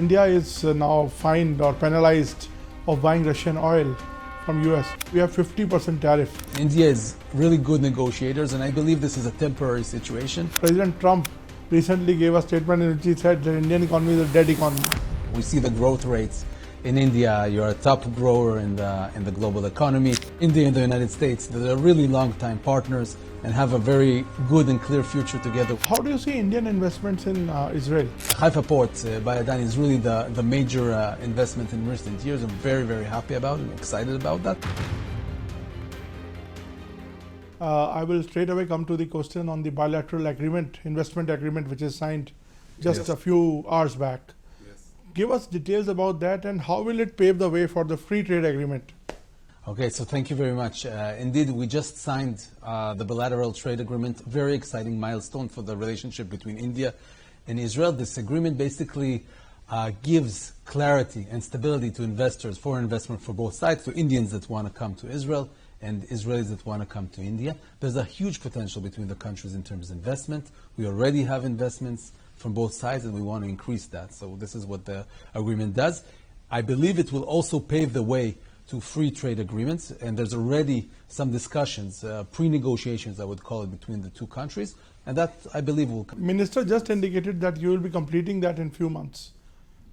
India is now fined or penalized of buying Russian oil from US. We have 50% tariff. India is really good negotiators, and I believe this is a temporary situation. President Trump recently gave a statement in which he said the Indian economy is a dead economy. We see the growth rates in India. You're a top grower in the global economy. India and the United States, they're really long-time partners and have a very good and clear future together. How do you see Indian investments in Israel? Haifa port by Adani is really the major investment in recent years. I'm very, very happy about it. I'm excited about that. I will straight away come to the question on the bilateral agreement, investment agreement, which is signed just a few hours back. Give us details about that and how will it pave the way for the free trade agreement? Okay, so thank you very much. Indeed, we just signed the bilateral trade agreement, very exciting milestone for the relationship between India and Israel. This agreement basically gives clarity and stability to investors, foreign investment for both sides, to Indians that want to come to Israel and Israelis that want to come to India. There's a huge potential between the countries in terms of investment. We already have investments from both sides and we want to increase that. So this is what the agreement does. I believe it will also pave the way to free trade agreements, and there's already some discussions, pre-negotiations I would call it, between the two countries, and that I believe will come. Minister just indicated that you will be completing that in few months.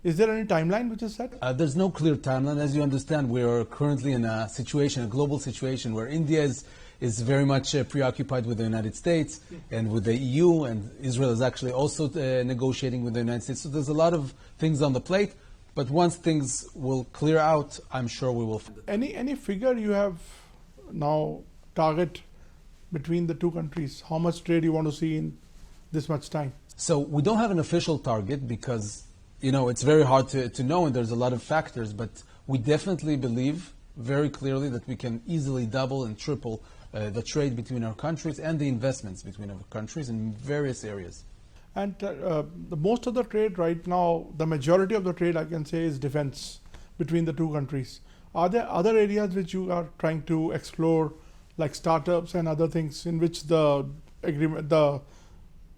Is there any timeline which is set? There's no clear timeline. As you understand, we are currently in a situation, a global situation, where India is very much preoccupied with the United States and with the EU, and Israel is actually also negotiating with the United States. So there's a lot of things on the plate, but once things will clear out, I'm sure we will. Any figure you have now target between the two countries? How much trade you want to see in this much time? So we don't have an official target because, you know, it's very hard to know and there's a lot of factors, but we definitely believe very clearly that we can easily double and triple the trade between our countries and the investments between our countries in various areas. And most of the trade right now, the majority of the trade I can say is defense between the two countries. Are there other areas which you are trying to explore, like startups and other things in which the agreement, the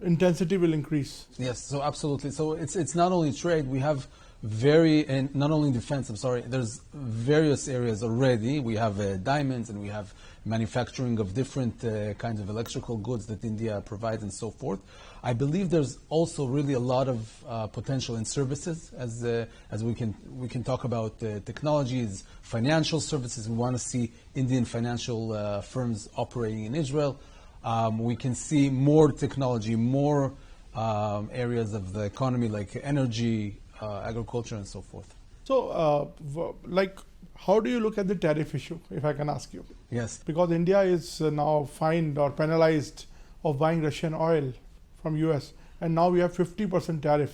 intensity will increase? Yes, so absolutely. So it's not only trade, we have and not only defense, I'm sorry, there's various areas already. We have diamonds and we have manufacturing of different kinds of electrical goods that India provides and so forth. I believe there's also really a lot of potential in services as we can talk about technologies, financial services. We want to see Indian financial firms operating in Israel. We can see more technology, more areas of the economy like energy, agriculture and so forth. So, how do you look at the tariff issue, if I can ask you? Yes. Because India is now fined or penalized of buying Russian oil from US, and now we have 50% tariff.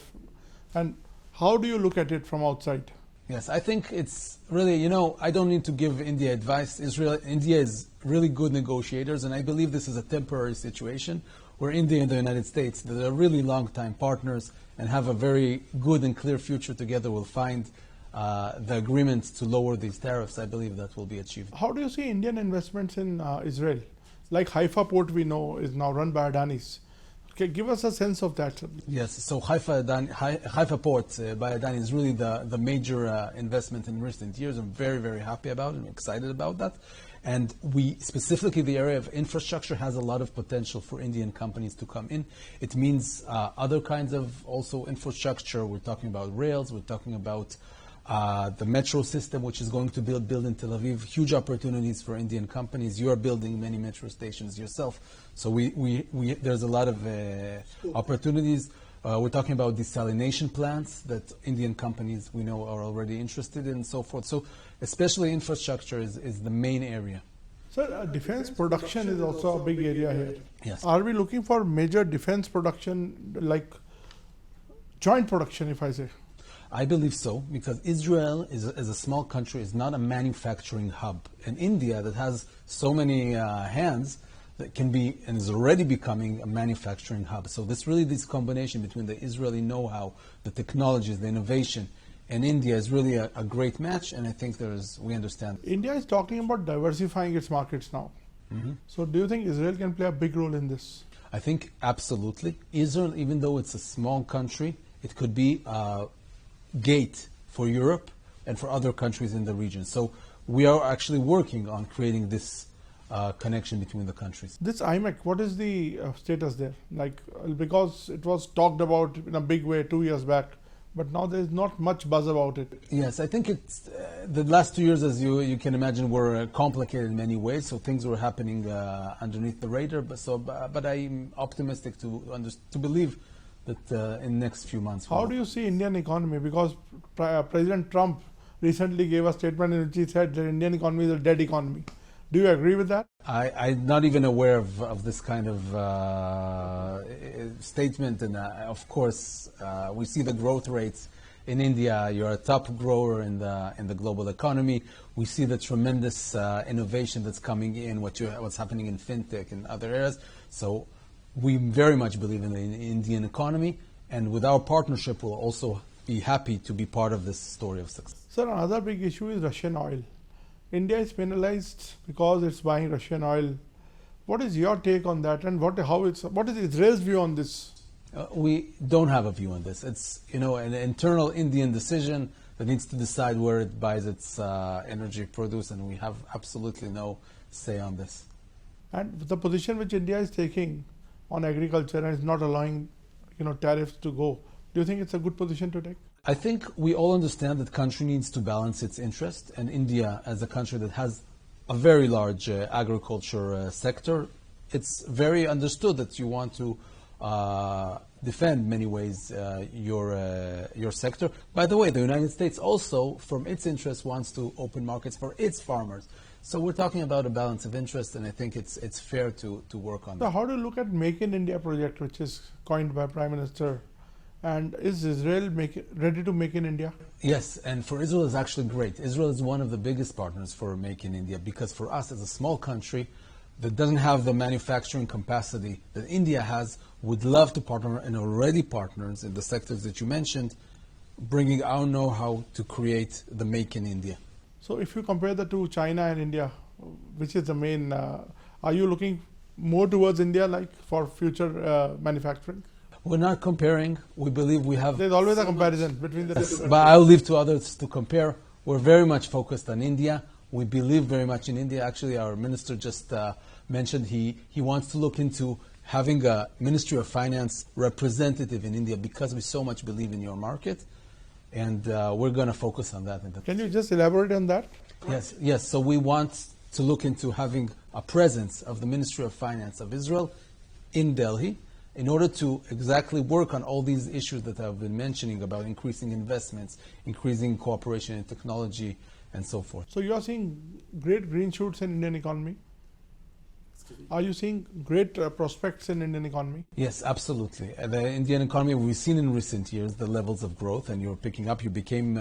And how do you look at it from outside? Yes, I think it's really, you know, I don't need to give India advice. India is really good negotiators, and I believe this is a temporary situation where India and the United States, they're really long-time partners and have a very good and clear future together, will find the agreement to lower these tariffs. I believe that will be achieved. How do you see Indian investments in Israel? Like Haifa port, we know, is now run by Adani's. Okay, give us a sense of that. Yes, so Haifa port by Adani is really the major investment in recent years. I'm very, very happy about it. I'm excited about that. And specifically the area of infrastructure has a lot of potential for Indian companies to come in. It means other kinds of also infrastructure. We're talking about rails, we're talking about the metro system, which is going to build in Tel Aviv. Huge opportunities for Indian companies. You are building many metro stations yourself. So there's a lot of opportunities. We're talking about desalination plants that Indian companies we know are already interested in and so forth. So especially infrastructure is the main area. So defense production is also a big area here. Yes. Are we looking for major defense production, like joint production, if I say? I believe so, because Israel, as a small country, is not a manufacturing hub. And India, that has so many hands, that can be and is already becoming a manufacturing hub. So this combination between the Israeli know-how, the technologies, the innovation, and India is really a great match, and I think we understand. India is talking about diversifying its markets now. Mm-hmm. So do you think Israel can play a big role in this? I think absolutely. Israel, even though it's a small country, it could be gate for Europe and for other countries in the region. So we are actually working on creating this connection between the countries. This IMEC, what is the status there? Like, because it was talked about in a big way 2 years back, but now there is not much buzz about it. Yes, I think it's the last 2 years, as you can imagine, were complicated in many ways. So things were happening underneath the radar. But I'm optimistic to believe that in the next few months. How do you see Indian economy? Because President Trump recently gave a statement in which he said the Indian economy is a dead economy. Do you agree with that? I'm not even aware of this kind of statement. And of course, we see the growth rates in India. You're a top grower in the global economy. We see the tremendous innovation that's coming in, what's happening in fintech and other areas. So we very much believe in the Indian economy. And with our partnership, we'll also be happy to be part of this story of success. Sir, another big issue is Russian oil. India is penalized because it's buying Russian oil. What is your take on that, and what is Israel's view on this? We don't have a view on this. It's an internal Indian decision that needs to decide where it buys its energy produced, and we have absolutely no say on this. And the position which India is taking on agriculture and is not allowing tariffs to go, do you think it's a good position to take? I think we all understand that the country needs to balance its interest, and India, as a country that has a very large agriculture sector, it's very understood that you want to defend in many ways your sector. By the way, the United States also, from its interest, wants to open markets for its farmers. So we're talking about a balance of interest, and I think it's fair to work on that. So how do you look at Make in India project, which is coined by Prime Minister? And is Israel ready to make in India? Yes, and for Israel it's actually great. Israel is one of the biggest partners for Make in India, because for us as a small country that doesn't have the manufacturing capacity that India has, would love to partner, and already partners in the sectors that you mentioned, bringing our know-how to create the Make in India. So if you compare the two, China and India, which is the main, are you looking more towards India like for future manufacturing? We're not comparing. We believe we have... There's always a comparison between the two countries. But I'll leave to others to compare. We're very much focused on India. We believe very much in India. Actually, our minister just mentioned he wants to look into having a Ministry of Finance representative in India, because we so much believe in your market. And we're going to focus on that. Can you just elaborate on that? Yes. So we want to look into having a presence of the Ministry of Finance of Israel in Delhi, in order to exactly work on all these issues that I've been mentioning about increasing investments, increasing cooperation in technology, and so forth. So you are seeing great green shoots in Indian economy? Are you seeing great prospects in Indian economy? Yes, absolutely. The Indian economy, we've seen in recent years the levels of growth, and you're picking up. You became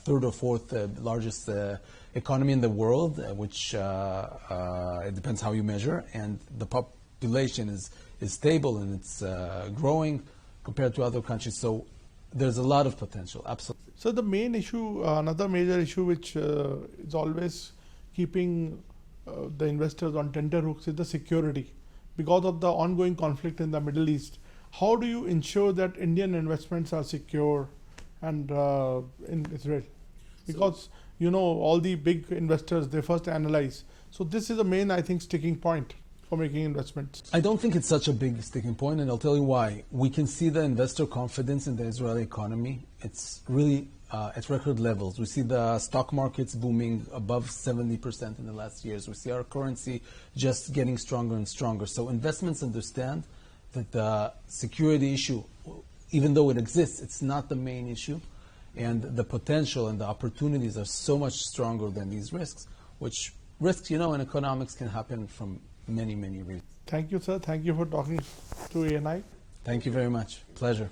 third or fourth largest economy in the world, which it depends how you measure, and the population is stable and it's growing compared to other countries. So there's a lot of potential, absolutely. So the main issue, another major issue which is always keeping the investors on tenterhooks is the security. Because of the ongoing conflict in the Middle East, how do you ensure that Indian investments are secure and in Israel? Because all the big investors, they first analyze. So this is the main, I think, sticking point for making investments. I don't think it's such a big sticking point, and I'll tell you why. We can see the investor confidence in the Israeli economy. It's really at record levels. We see the stock markets booming above 70% in the last years. We see our currency just getting stronger and stronger. So investments understand that the security issue, even though it exists, it's not the main issue. And the potential and the opportunities are so much stronger than these risks, which risks, in economics can happen from many, many reasons. Thank you, sir. Thank you for talking to ANI. Thank you very much. Pleasure.